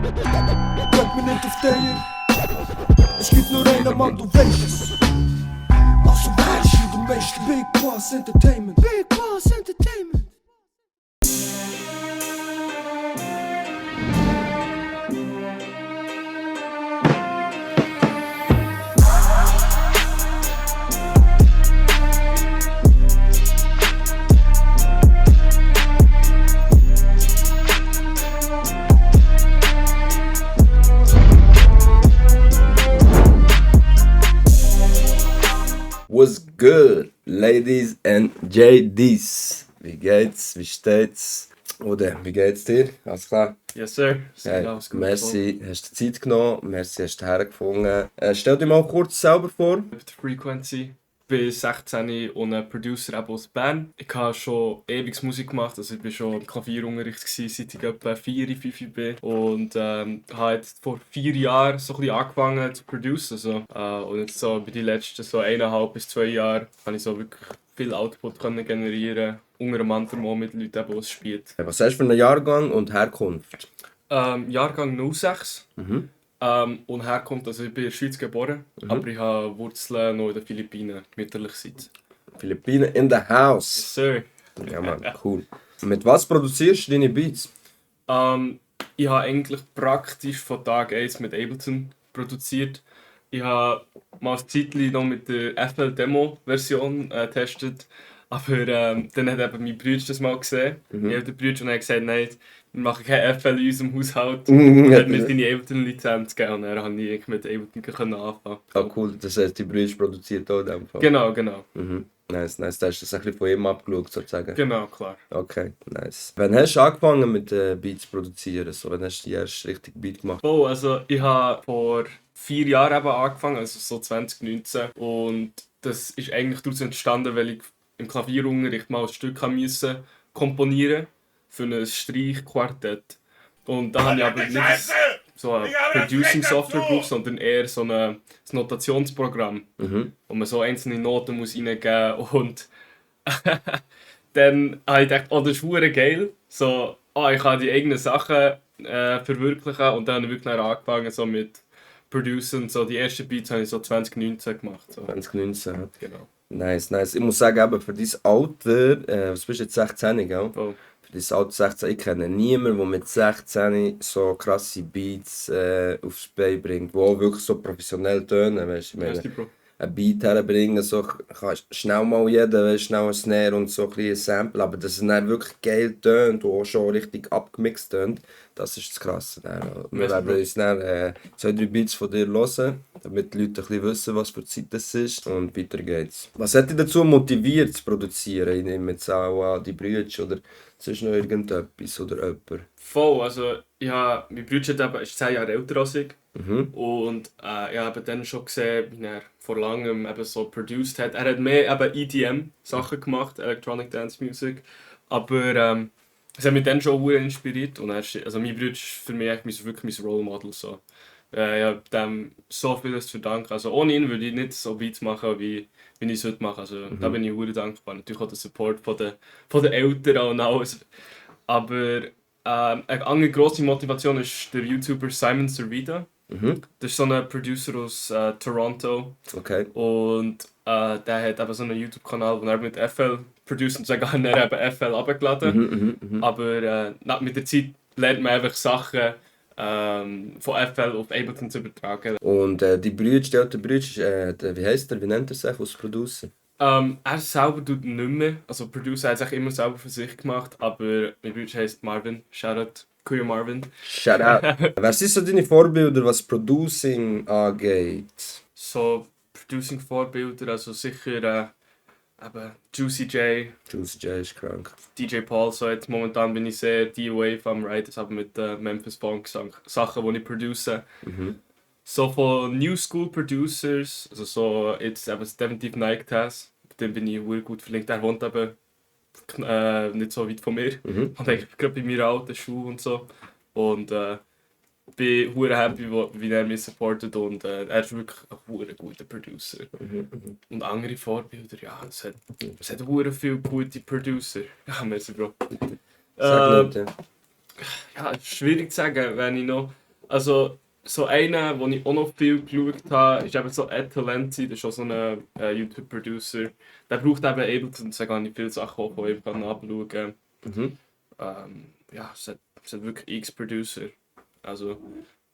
Kijk me niet of tegen. Es gibt nur einen Mann, du weißt es. Also weißt du, der meiste Big Boss Entertainment. Big Boss Entertainment. What's good, Ladies and JDs? Wie geht's? Wie steht's? Oder wie geht's dir? Alles klar? Yes, sir. Hey, Alles gut. merci, hast du Zeit genommen, merci, hast du hergefunden. Stell dir mal kurz selber vor. Ich bin Frequency, bin 16 und ein Producer eben aus Bern. Ich habe schon ewig Musik gemacht, also ich war schon im Klavierunterricht, seit ich etwa 4, 5 bin. Und habe jetzt vor 4 Jahren so ein bisschen angefangen zu producen. Also, und jetzt so bei den letzten so 1,5 bis 2 Jahren habe ich so wirklich viel Output können generieren, unter anderem auch mit Leuten, die es spielen. Was hast du für einen Jahrgang und Herkunft? Jahrgang 06. Mhm. Und herkommt, also ich bin in der Schweiz geboren, aber ich habe Wurzeln noch in den Philippinen, mütterlichseits. Philippinen in the house. Yes, sir. Ja man, cool. Mit was produzierst du deine Beats? Ich habe eigentlich praktisch von Tag 1 mit Ableton produziert. Ich habe mal ein Zeitchen noch mit der FL-Demo-Version getestet, aber dann hat eben mein Bruder das mal gesehen, mein älterer Bruder, und er hat gesagt, nein, wir machen kein FL in unserem Haushalt. Und hat mir seine Ableton-Lizenz gegeben und dann konnte ich mit Ableton anfangen. Ah cool, das heißt, die Brüder produziert auch in dem Fall. Genau. Mhm. Nice. Da hast du das ein bisschen von ihm abgeschaut, sozusagen. Genau, klar. Okay, nice. Wann hast du angefangen mit Beats zu produzieren? So, wann hast du die erste richtige Beat gemacht? Oh, also ich habe vor 4 Jahren eben angefangen, also so 2019. Und das ist eigentlich daraus entstanden, weil ich im Klavierunterricht mal ein Stück haben müssen komponieren für ein Streichquartett. Und da habe ich aber nicht so eine Producing-Software gebraucht, sondern eher so ein Notationsprogramm, wo man so einzelne Noten muss reingeben muss. Und dann habe ich gedacht, oh, das ist verdammt geil. So, ich kann die eigenen Sachen verwirklichen. Und dann habe ich wirklich angefangen so mit Producen. So, die ersten Beats habe ich so 2019 gemacht. So. 2019. Genau. Nice. Ich muss sagen, eben, für dein Alter, was bist du jetzt, 16, gell? Oh. Für dein Alter 16, ich kenne niemanden, der mit 16 so krasse Beats aufs Bein bringt, die auch wirklich so professionell tönen, weißt du? Ich meine, ein Beat herbringen, so kann schnell mal jeder, weißt, schnell ein Snare und so ein Sample, aber dass es dann wirklich geil tönt und auch schon richtig abgemixt tönt, das ist das Krasse. Wir werden uns dann 2, 3 Beats von dir hören, damit die Leute ein bisschen wissen, was für Zeit das ist, und weiter geht's. Was hat dich dazu motiviert zu produzieren? Ich nehme jetzt auch an die Brüder oder sonst noch irgendetwas oder jemand? Voll, also mein Bruder ist 10 Jahre älter als ich. Und ich habe dann schon gesehen, wie er vor langem eben so produced hat. Er hat mehr eben EDM-Sachen gemacht, Electronic Dance Music. Aber es hat mich dann schon sehr inspiriert. Und also mein Bruder ist für mich eigentlich wirklich mein Role Model. So. Ich habe dem so vieles zu verdanken. Also ohne ihn würde ich nicht so Beats machen, wie ich es heute mache. Also da bin ich sehr dankbar. Natürlich auch der Support von den Eltern und alles. Aber eine andere grosse Motivation ist der YouTuber Simon Servida. Das ist so ein Producer aus Toronto. Okay. Und der hat eben so einen YouTube-Kanal, wo er mit FL produziert, und sogar hat er eben FL abgeladen. Aber mit der Zeit lernt man einfach Sachen von FL auf Ableton zu übertragen. Und die Brüder, der Brüder, wie heisst der, wie nennt er sich als Producer? Er selber tut nicht mehr, also Producer hat es eigentlich immer selber für sich gemacht, aber mein Bruder heisst Marvin, Shoutout, Kuya Marvin. Shoutout. Wer sind so deine Vorbilder, was Producing angeht? So Producing-Vorbilder, also sicher eben Juicy J. Juicy J ist krank. DJ Paul, so jetzt momentan bin ich sehr D-Wave am Writen, aber mit Memphis Funk Sachen, die ich produce. So von New School Producers, also so jetzt eben definitiv Nike Taz, den bin ich sehr gut verlinkt. Er wohnt eben nicht so weit von mir und eigentlich gerade bei meiner alten Schule und so. Und bin sehr happy, wie er mich supportet, und er ist wirklich ein sehr guter Producer. Und andere Vorbilder, ja, es hat sehr viele gute Producer. Ja, merci Bro. Sag nicht, ja. Ja, es ist schwierig zu sagen, wenn ich noch Also, so einer, den ich auch noch viel geschaut habe, ist eben so Ed Talenti, das ist auch so ein YouTube-Producer. Der braucht eben Ableton, da kann ich viele Sachen auch von ihm nachschauen. Ja, es hat wirklich X-Producer. Also,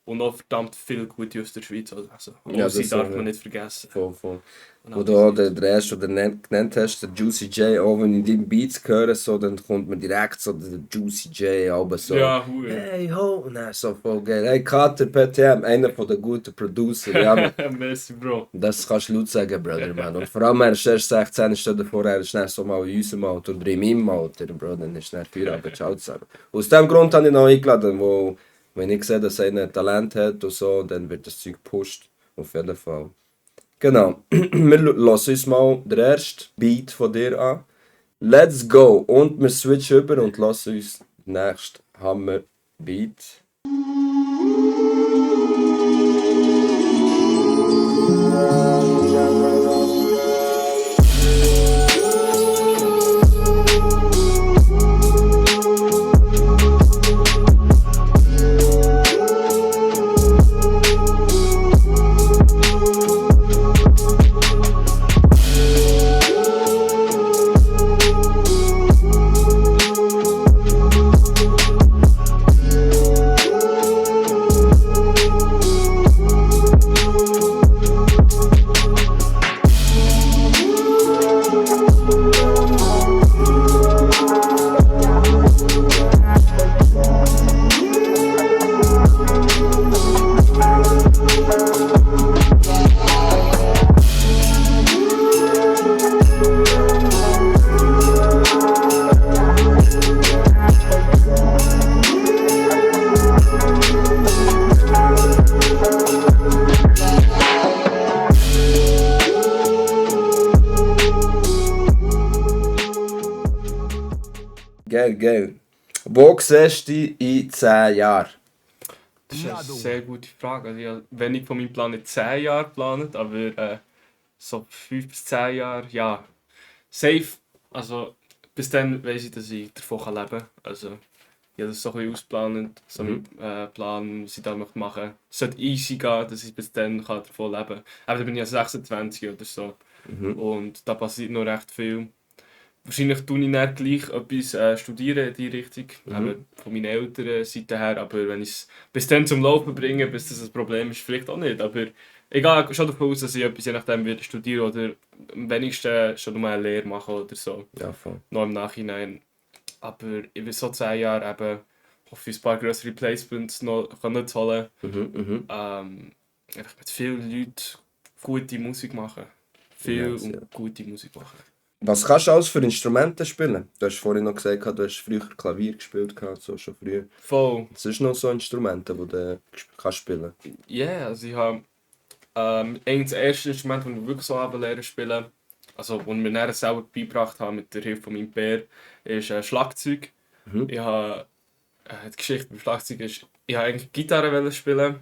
und auch verdammt viel gute aus der Schweiz. Also, Ja, sie das darf so, man nicht vergessen. Voll. Und Wo auch du die- der erste, den du genannt hast, der Juicy J, auch wenn ich deine Beats höre, so, dann kommt mir direkt so der Juicy J, aber so, Ja, hure. hey ho, und dann so voll geil, hey Kater, PTM, einer von den guten Producer, ja man. Merci, Bro. Das kannst du laut sagen, Brother, man. Und vor allem, er ist erst 16, stell dir vor, er ist dann so mal in unserem Alter oder in meinem Alter, Bro, dann ist er Feierabend, ciao zusammen. Aus dem Grund habe ich ihn auch eingeladen, wo, wenn ich sehe, dass er ein Talent hat und so, dann wird das Zeug gepusht, auf jeden Fall. Genau, wir lassen uns mal den ersten Beat von dir an. Let's go! Und wir switchen über und lassen uns den nächsten Hammer-Beat. Geil. Wo siehst du dich in 10 Jahren? Das ist eine sehr gute Frage. Also ich habe wenig von meinem Plan in 10 Jahren geplant, aber so 5 bis 10 Jahre, ja. Safe. Also bis dann weiss ich, dass ich davon leben kann. Also ich habe das so ein bisschen ausgeplant, so mit Plan, was ich da machen möchte. Es sollte easy gehen, dass ich bis dann davon leben kann. Aber dann bin ich ja 26 oder so. Und da passiert noch recht viel. Wahrscheinlich tue ich dann gleich etwas studieren in die Richtung, eben von meinen Eltern Seite her, aber wenn ich es bis dann zum Laufen bringe, bis das ein Problem ist, vielleicht auch nicht, aber egal, schon davon aus, dass ich etwas je nachdem wieder studieren oder am wenigsten schon mal eine Lehre machen oder so, Ja, voll. noch im Nachhinein. Aber ich bin so 10 Jahre eben, hoffe ich ein paar größere Placements noch können zu holen, einfach mit vielen Leuten gute Musik machen, viel Nice, und ja. gute Musik machen. Was kannst du alles für Instrumente spielen? Du hast vorhin noch gesagt, du hast früher Klavier gespielt, so schon früher. Voll. Was sind noch so Instrumente, die du kannst spielen? Ja, also ich habe eigentlich das erste Instrument, das ich wirklich so lernen spielen, also das mir dann selber beigebracht habe mit der Hilfe von meinem Bär, ist Schlagzeug. Ich habe, die Geschichte beim Schlagzeug ist, ich wollte eigentlich Gitarre spielen.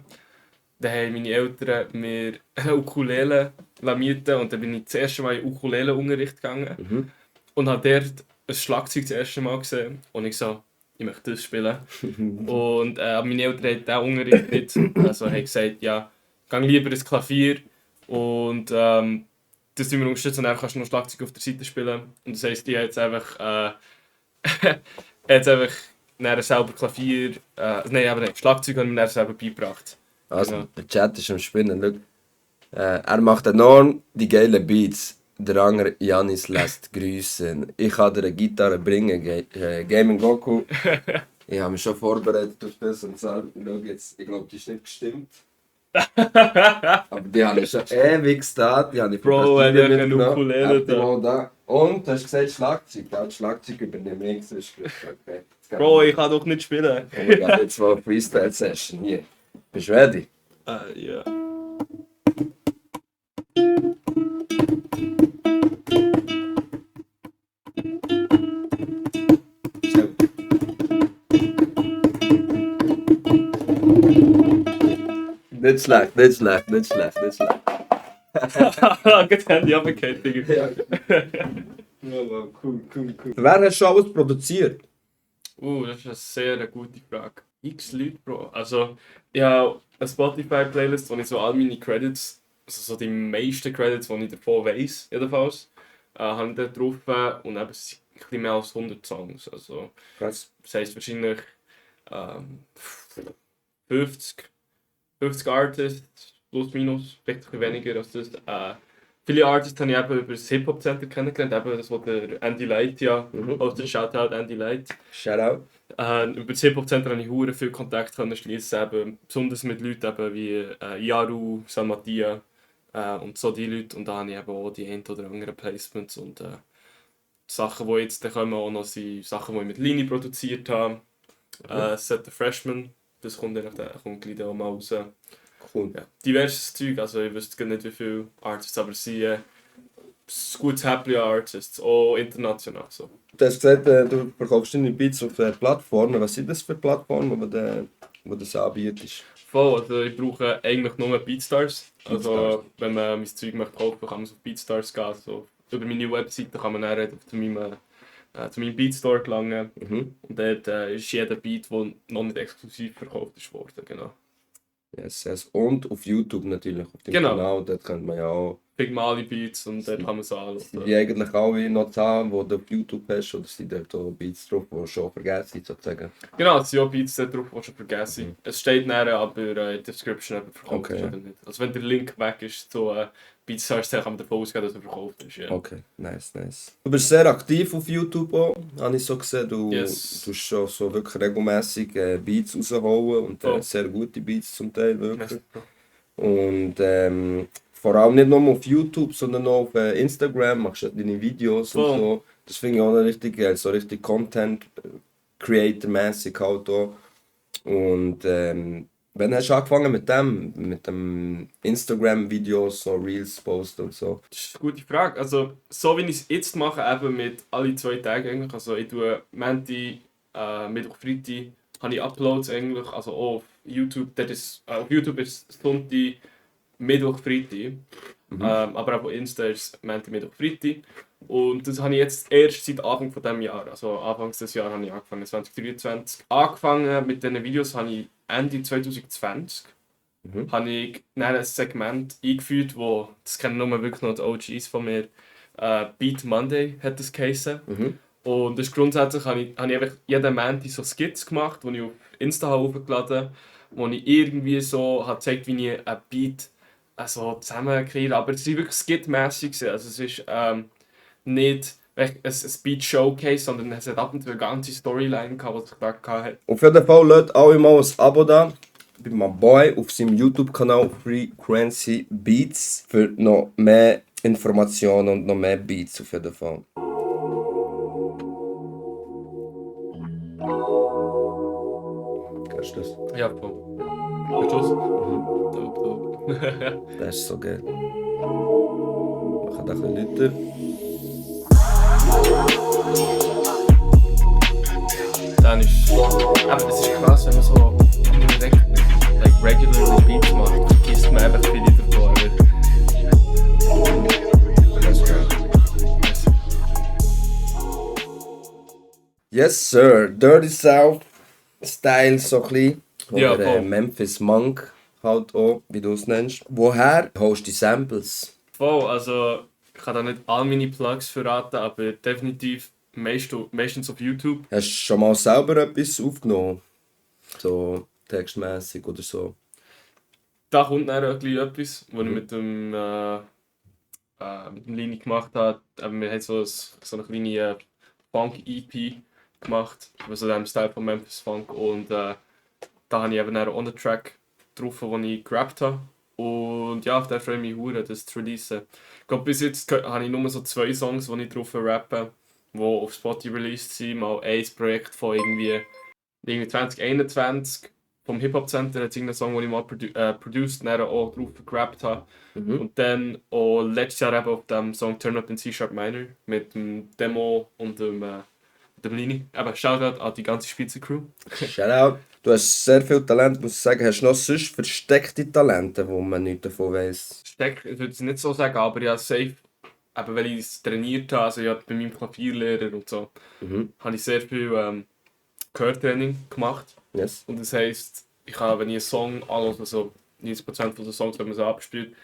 Dann haben meine Eltern mir eine Ukulele mieten und dann bin ich das erste Mal in Ukulele-Unterricht gegangen und habe dort ein Schlagzeug das erste Mal gesehen und ich so, ich möchte das spielen. Und meine Eltern haben diesen Unterricht nicht, also haben gesagt, ja, geh lieber ins Klavier und das tun wir unterstützen und dann kannst du noch Schlagzeug auf der Seite spielen. Und das heisst, ich habe jetzt einfach, dann selber Klavier, Schlagzeug haben wir dann selber beigebracht. Also, Genau. der Chat ist am Spinnen. Schau. Er macht enorm die geilen Beats. Der andere Janis lässt grüßen. Ich kann dir eine Gitarre bringen, Game Goku. Ich habe mich schon vorbereitet auf das und gesagt, jetzt, ich glaube, die ist nicht gestimmt. Aber die habe ich schon ewig da. Die habe ich Bro, von hat ja Brasilien eine Ukulele mitgenommen. Da. Und du hast gesagt Schlagzeug. Ja, das Schlagzeug übernehme ich. Das ist gut. Okay. Bro, ich kann doch nicht spielen. Wir gehen jetzt mal Freestyle-Session hier. Bist du ready? Ja. Nicht schlecht, nicht schlecht, nicht schlecht, nicht schlecht. Geht Handy abgekehrt, Digga. Ja, cool. Wer hat schon alles produziert? Das ist eine sehr gute Frage. X Leute, Bro. Also, ich habe eine Spotify-Playlist, wo ich so all meine Credits, also so die meisten Credits, die ich davon weiss, jedenfalls, habe ich da drauf. Und eben, es sind ein bisschen mehr als 100 Songs. Also, Krass. das heisst wahrscheinlich 50, 50 Artists, plus minus, vielleicht ein bisschen weniger als das. Viele Artists habe ich eben über das Hip-Hop-Center kennengelernt, eben das, was der Andy Light ja hostet. Shoutout Andy Light. Shoutout. Über das Hip-Hop-Center habe ich hure viel Kontakt schließen, eben, besonders mit Leuten eben wie Yaru, San Mattia und so die Leute. Und da habe ich eben auch die ein oder anderen Placements und Sachen, die jetzt dann kommen, auch noch sind Sachen, die ich mit Lini produziert habe. Set the Freshman, das kommt gleich auch mal raus. Cool. Ja, diverses Zeug, also ich wüsste gar nicht wie viele Artists, aber es sind ein gutes Häppchen Artists, auch international. So. Du hast gesagt, du verkaufst deine Beats auf Plattformen. Was sind das für Plattformen, wo das anbietest? Voll, also ich brauche eigentlich nur Beatstars. Also wenn man mein Zeug möchte kaufen, kann man auf Beatstars gehen. Also, über meine Webseite kann man dann zu meinem Beatstore gelangen. Und dort ist jeder Beat, der noch nicht exklusiv verkauft ist worden. Genau. Yes, yes. Und auf YouTube natürlich, auf dem Genau. Kanal, dort könnt man ja auch... Big Mali Beats und dort kann man es anhören. Sind die eigentlich alle noch da, die du auf YouTube hast, oder sind dort auch Beats drauf, die schon vergessen sind, sozusagen? Genau, es sind auch Beats da drauf, die schon vergessen. Es steht nachher aber in der Description, ob er verkauft ist oder nicht. Also wenn der Link weg ist zu Beatstars, dann kann man davon ausgehen, dass er verkauft ist. Yeah. Okay, nice. Du bist sehr aktiv auf YouTube auch, habe ich so gesehen. Du tust schon so wirklich regelmäßig Beats rausholen und sehr gute Beats zum Teil, wirklich. Und vor allem nicht nur auf YouTube, sondern auch auf Instagram machst du deine Videos und so. Das finde ich auch noch richtig geil, so richtig Content Creator-mäßig halt auch. Und wann hast du angefangen mit dem Instagram-Videos, so Reels posten und so? Das ist eine gute Frage. Also so wie ich es jetzt mache, eben mit alle 2 Tagen eigentlich. Also ich tue Montag, Mittwoch, Freitag habe ich Uploads eigentlich, also auch auf YouTube. Auf YouTube ist es Sonntag, Mittwoch, Freitag. Aber auch auf Insta ist es Montag, Mittwoch, Freitag. Und das habe ich jetzt erst seit Anfang von diesem Jahr. Also Anfangs des Jahres habe ich angefangen, 2023. Angefangen mit diesen Videos habe ich Ende 2020. Habe ich dann ein Segment eingeführt, wo, das kennen nur wirklich noch die OGs von mir, Beat Monday hat das geheißen. Und das ist grundsätzlich, habe ich einfach jeden Montag so Skits gemacht, die ich auf Insta hochgeladen habe, wo ich irgendwie so habe gezeigt, wie ich ein Beat zusammenkriege. Aber es war wirklich skitmässig. Also es ist nicht ein Beat-Showcase, sondern es hat ab und zu eine ganze Storyline gehabt, was ich da hatte. Auf jeden Fall lasst alle mal ein Abo da bei meinem Boy auf seinem YouTube-Kanal Frequency Beats für noch mehr Informationen und noch mehr Beats auf jeden Fall. Kennst du das? Ja, voll. Hörst du das? Das ist so geil. Machen da ein bisschen lauter. Dann ist... Aber es ist krass, wenn man so regularly Beats macht, vergisst man einfach viele davon. Yes, sir. Dirty South Style so ein bisschen. Ja, Oder Memphis Monk halt auch, wie du es nennst. Woher holst du die Samples? Voll, also ich kann da nicht all meine Plugs verraten, aber definitiv meistens auf YouTube. Hast du schon mal selber etwas aufgenommen? So textmäßig oder so? Da kommt dann ein bisschen etwas, was ich mit dem Lini gemacht habe. Wir haben so eine kleine Funk-EP gemacht, also in dem Style von Memphis Funk. Und da habe ich eben auch einen Track drauf, den ich gerappt habe. Und ja, auf den freue ich mich sehr, das zu releasen. Ich glaube, bis jetzt habe ich nur so 2 Songs, die ich drauf rappe, die auf Spotify released sind. Mal ein Projekt von irgendwie 2021 vom Hip-Hop-Center hat es einen Song, den ich mal produced und dann auch drauf gerappt habe. Und dann auch letztes Jahr eben auf dem Song Turn Up in C-Sharp Minor mit dem Demo und dem Lini. Aber Shoutout an die ganze Spitze-Crew. Shoutout. Du hast sehr viel Talent, muss ich sagen. Hast du noch sonst versteckte Talente, wo man nichts davon weiss? Ich würde es nicht so sagen, aber ja, safe. Eben weil ich es trainiert habe, also ja, bei meinem Klavierlehrer und so, habe ich sehr viel Gehörtraining gemacht. Yes. Und das heisst, ich habe, wenn ich einen Song anhöre, also 90% von den Songs, wenn man so abspielt,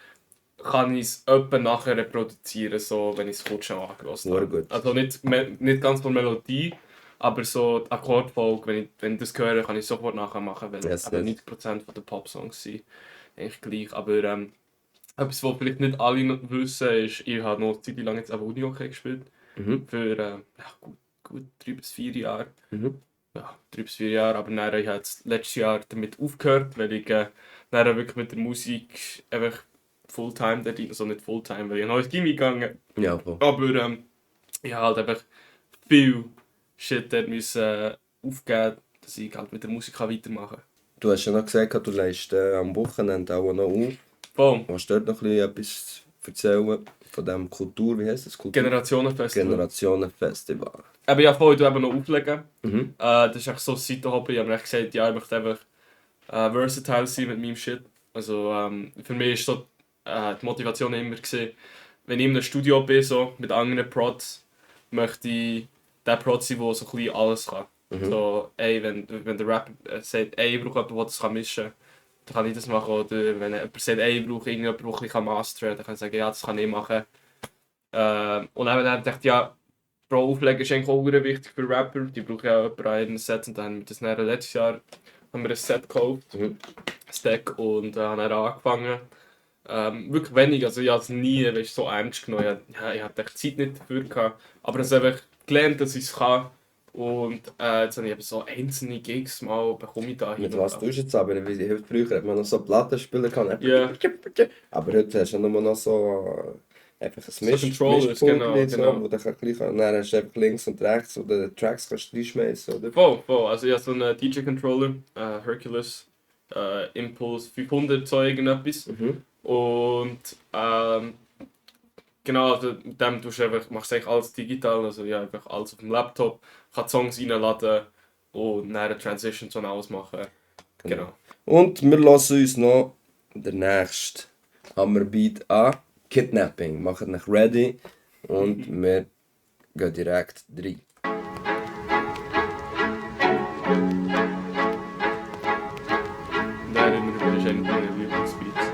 kann ich es etwa nachher reproduzieren, so, wenn ich es kurz schon angehört habe. Gut. Also nicht ganz von Melodie, aber so die Akkordfolge, wenn ich das höre, kann ich sofort nachher machen, weil Yes. 90% von den Pop-Songs sind eigentlich gleich. Aber etwas, was vielleicht nicht alle noch wissen, ist, ich habe noch eine Zeit lang jetzt Unihockey gespielt. Für gut 3 bis 4 Jahre. Ja, 3 bis 4 Jahre, aber dann habe ich jetzt letztes Jahr damit aufgehört, weil ich dann wirklich mit der Musik einfach Fulltime dort rein, also nicht Fulltime, weil ich noch ins Gimmi gegangen. Ja, voll. Aber ich habe halt einfach viel Shit dort müssen aufgeben, dass ich halt mit der Musik weitermachen kann. Du hast ja noch gesagt, du leist am Wochenende auch noch auf. Voll. Willst du dort noch etwas erzählen von diesem Kultur, wie heisst das? Generationenfestival. Generationenfestival. Aber ja, voll, ich eben noch auflegen. Das ist echt so ein Seitenhobby. Ich habe mir echt gesagt, ja, ich möchte einfach versatile sein mit meinem Shit. Also für mich war so die Motivation immer gewesen, wenn ich in einem Studio bin, so, mit anderen Prods, möchte ich der Prod sein, der so ein bisschen alles kann. So, ey, wenn der Rapper sagt, ey, ich brauche jemanden, der das mischen kann, dann kann ich das machen. Oder wenn jemand sagt, ey, ich brauche irgendjemanden, der ein bisschen mastern kann, dann kann ich sagen, ja, das kann ich machen. Und dann dachte ich, ja, Bro, Auflegen ist eigentlich auch wichtig für Rapper. Die brauchen ja jemanden an ihren Sets. Und dann haben wir das dann letztes Jahr haben wir ein Set gekauft, ein Stack, und haben dann angefangen. Wirklich wenig, also ich habe es nie so ernst genommen. Ich hatte echt Zeit nicht dafür gehabt. Aber ich habe einfach gelernt, dass ich es kann. Und jetzt habe ich eben so einzelne Gigs mal bekomme ich da hin. Mit was tust du jetzt aber? Früher hat man noch so Plattenspieler gehabt. Ja. Aber heute hast du nur noch so einfach ein Controllers, Mischpult, genau. wo du gleich dann hast du einfach links und rechts oder die Tracks kannst du reinschmeißen, oder? Voll. Also ich habe so einen DJ-Controller, Hercules Impulse 500, so irgendetwas. Und genau, also mit dem machst du eigentlich alles digital, also ja, einfach alles auf dem Laptop, kann Songs reinladen und dann eine Transition zu alles machen. Genau. Und wir lassen uns noch den nächsten Hammerbeat an. Kidnapping. Macht euch ready und wir gehen direkt rein. Nein, das ist einer meiner Lieblingsbeats.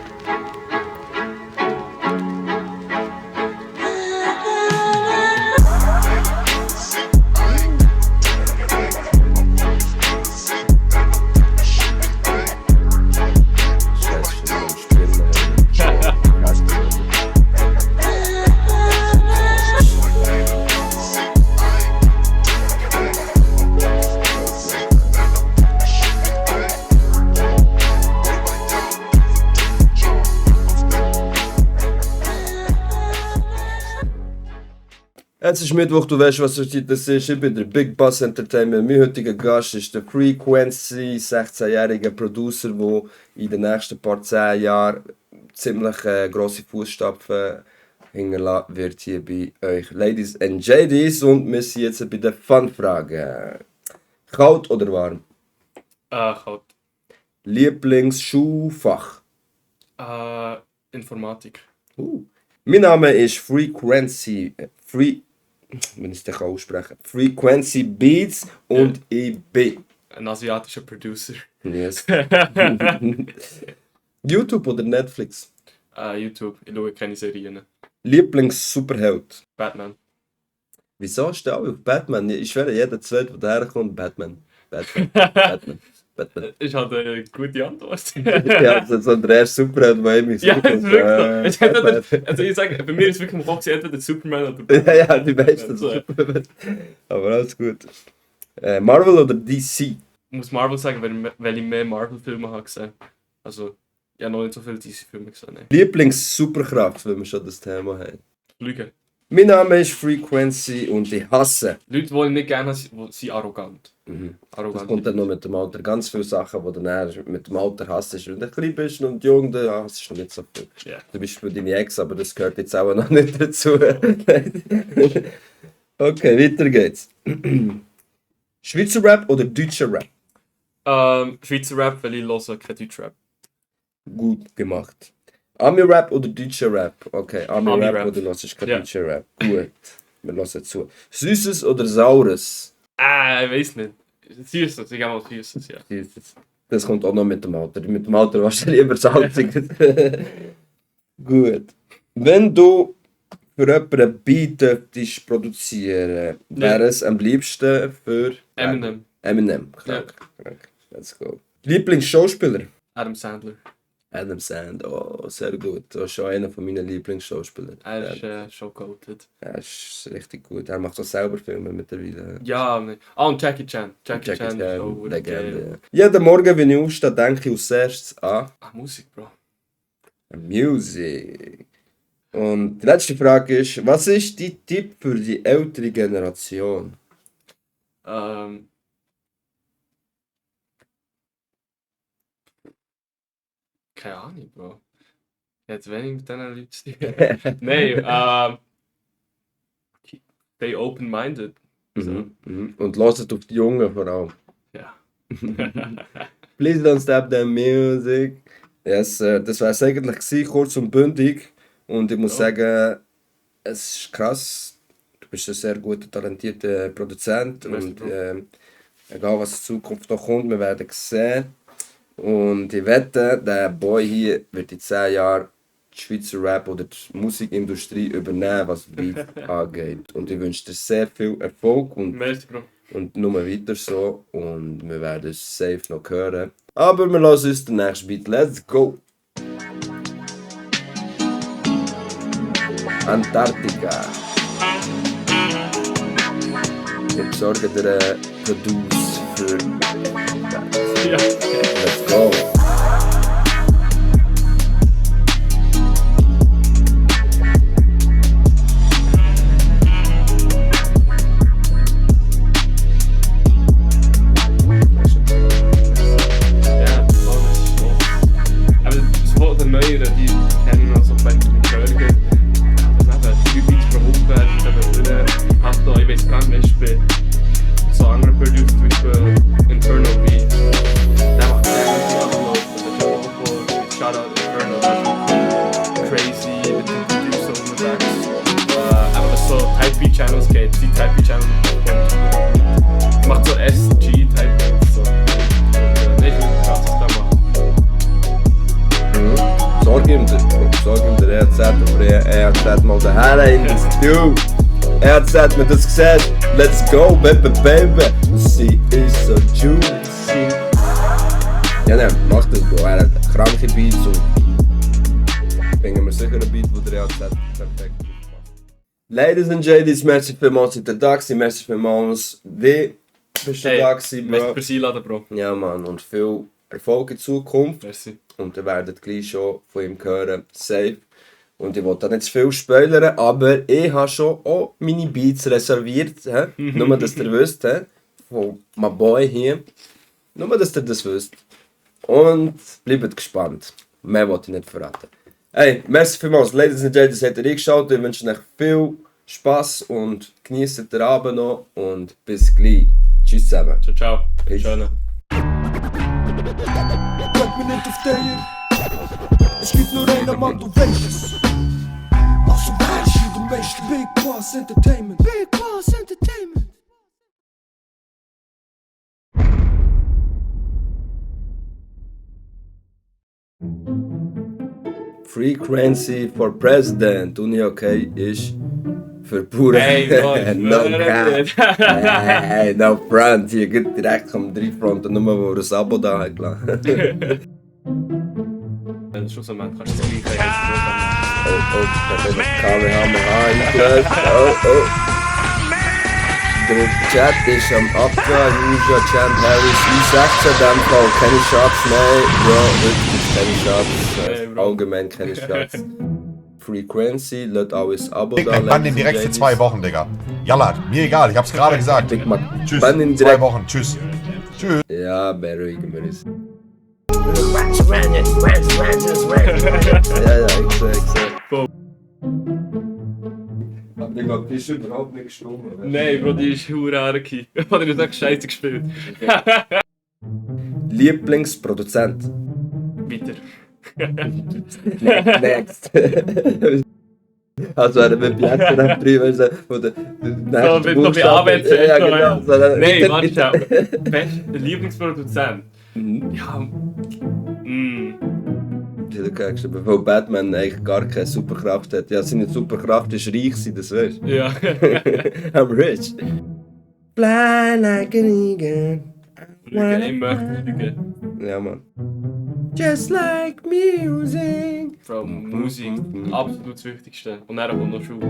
Jetzt ist Mittwoch, du weißt, was für Zeit das ist. Ich bin der Big Boss Entertainment. Mein heutiger Gast ist der Frequency, 16-jähriger Producer, der in den nächsten paar 10 Jahren ziemlich grosse Fußstapfen hinterlassen wird hier bei euch. Ladies and JDs, und wir sind jetzt bei den Fun-Fragen. Kalt oder warm? Kalt. Lieblingsschuhfach? Informatik. Mein Name ist Frequency. Wenn ich es aussprechen kann. Frequency Beats und ich bin. Ein asiatischer Producer. Yes. YouTube oder Netflix? YouTube. Ich schaue keine Serien. Lieblings-Superheld? Batman. Wieso stehe ich auf Batman? Ich schwöre, jeder zweite, der herkommt, Batman. Batman. Ist halt eine gute Antwort. Ja, das ist so der erste Superheld, der mich Ja, das ist wirklich so. Also ich sage, bei mir ist wirklich im Kopf entweder Superman oder Batman. Ja, die meisten Superman. Aber alles gut. Marvel oder DC? Ich muss Marvel sagen, weil ich mehr Marvel-Filme habe gesehen. Also, ich habe noch nicht so viele DC-Filme gesehen. Nee. Lieblings-Superkraft, wenn wir schon das Thema haben. Lügen. Mein Name ist Frequency und ich hasse. Leute, die ich nicht gerne habe, sind arrogant. Das kommt dann noch mit dem Alter. Ganz viele Sachen, die du dann mit dem Alter hasst. Wenn du klein bist und jung, dann hasst du nicht so viel. Yeah. Du bist für deine Ex, aber das gehört jetzt auch noch nicht dazu. Okay, weiter geht's. Schweizer Rap oder deutscher Rap? Schweizer Rap, weil ich höre kein Deutscher Rap. Gut gemacht. Ami-Rap oder deutscher Rap? Okay, Ami-Rap Ami-Rap. oder hörst kein Ja. deutscher Rap? Gut, wir hören zu. Süßes oder Saures? Ich weiß nicht. Süßes, ich habe mal Süßes, ja. Das kommt auch noch mit dem Alter. Mit dem Alter warst du lieber salzig. Gut. Wenn du für jemanden ein Beat dürftest produzieren, wäre es am liebsten für... Eminem. Eminem, krank. Let's go. Lieblingsschauspieler? Adam Sandler. Adam Sandler, oh, sehr gut. Das ist schon einer meiner Lieblingsschauspieler. Er ist schon goated. Er ist richtig gut. Er macht auch selber Filme mittlerweile. Ja, ne. Und Jackie Chan. Jackie Chan ist auch Legende. Jeden Morgen, wenn ich aufstehe, denke ich als erstes an... Musik, Bro. Music. Und die letzte Frage ist, was ist dein Tipp für die ältere Generation? Keine Ahnung, Bro. Jetzt wenig mit diesen Leuten zu tun. Nein, stay open-minded. So. Und lasst auf die Jungen vor allem. Ja. Please don't stop the music. Yes, das war es eigentlich gewesen, kurz und bündig. Und ich muss sagen, es ist krass. Du bist ein sehr guter, talentierter Produzent. Und egal was in Zukunft noch kommt, wir werden sehen. Und ich wette, der Boy hier wird in 10 Jahren die Schweizer Rap oder die Musikindustrie übernehmen, was Beat angeht. Und ich wünsche dir sehr viel Erfolg und nur weiter so. Und wir werden es safe noch hören. Aber wir lassen uns den nächsten Beat. Let's go! Antarktika. Ich besorge dir einen Produce für das. Ja. Let's go! Channels geht, die Type-Channel und macht so SG-Type-Beats so. Und ich bin krass, was da macht. Sorge ihm der ERZ, aber ERZ mal daher in das Du. ERZ mit das gesagt, let's go, baby, baby, sie ist so juicy. Ja, ne, mach das, Bro, er hat kranke Beats und bringen wir sicher einen Beat, wo der ERZ perfekt ist. Ladies and Ladies, merci vielmals, seid ihr da gewesen, merci vielmals, wie bist du da gewesen, Bro? Merci fürs Einladen, Bro. Ja, Mann, und viel Erfolg in Zukunft. Merci. Und ihr werdet gleich schon von ihm hören, safe. Und ich will da nicht zu viel spoilern, aber ich habe schon auch meine Beats reserviert, nur dass ihr wisst, von meinem Boy hier. Nur dass ihr das wisst. Und bleibt gespannt. Mehr wollte ich nicht verraten. Hey, merci vielmals, Ladies and Gentlemen, habt ihr eingeschaltet. Ich wünsche euch viel Spass und genießt den Abend noch und bis gleich. Tschüss zusammen. Ciao, ciao. Peace. Schöne. Brennt mir nicht auf den. Es gibt nur einen Mann, du weißt es. Also weißt du, du möchtest Big Boss Entertainment. Big Boss Entertainment. Frequency for President. Uni okay ist für Bauern. Hey, Bro, no cap. Hey, no front. Hier geht direkt am 3 Front, nur wo er ein Abo da hat gelassen. Schlussendlich kannst du das gleiche Da wird noch KWH eingelöst. Der Chat ist am Abgehen. Usual Champ Harris I16 in dem Fall. Keine Shots, nein. Bro, wirklich keine Shots. Allgemein keine Shots. Frequency, lädt alles Abo da. Ich bann den direkt für 2 Wochen, Digga. Jalla, mir egal, ich hab's gerade gesagt. Big Mac. Tschüss, Bann ihn 2 direkt. Wochen, tschüss. Tschüss. Ja, beruhigen wir uns. an. Ja, ich seh. Aber ich glaube, die ist überhaupt nicht gestummt. Nein, Bro, die ist hurarki. Oder du sagst Scheiße gespielt. Lieblingsproduzent. Weiter. Next. Also er mit Blättern am drüben, weißt du, wo der So, mit noch ein ABC. Ja, genau. So, Nein, mit- warte, der Lieblingsproduzent. Mhm. Ja, Du kriegst aber, weil Batman eigentlich gar keine Superkraft hat. Ja, seine Superkraft ist reich sein, das weißt du. ja. I'm rich. Fly like an eagle. Ich möchte fliegen. Ja, Mann. Just like music. Vor allem Musik, absolut das Wichtigste. Und dann kommt noch Schule.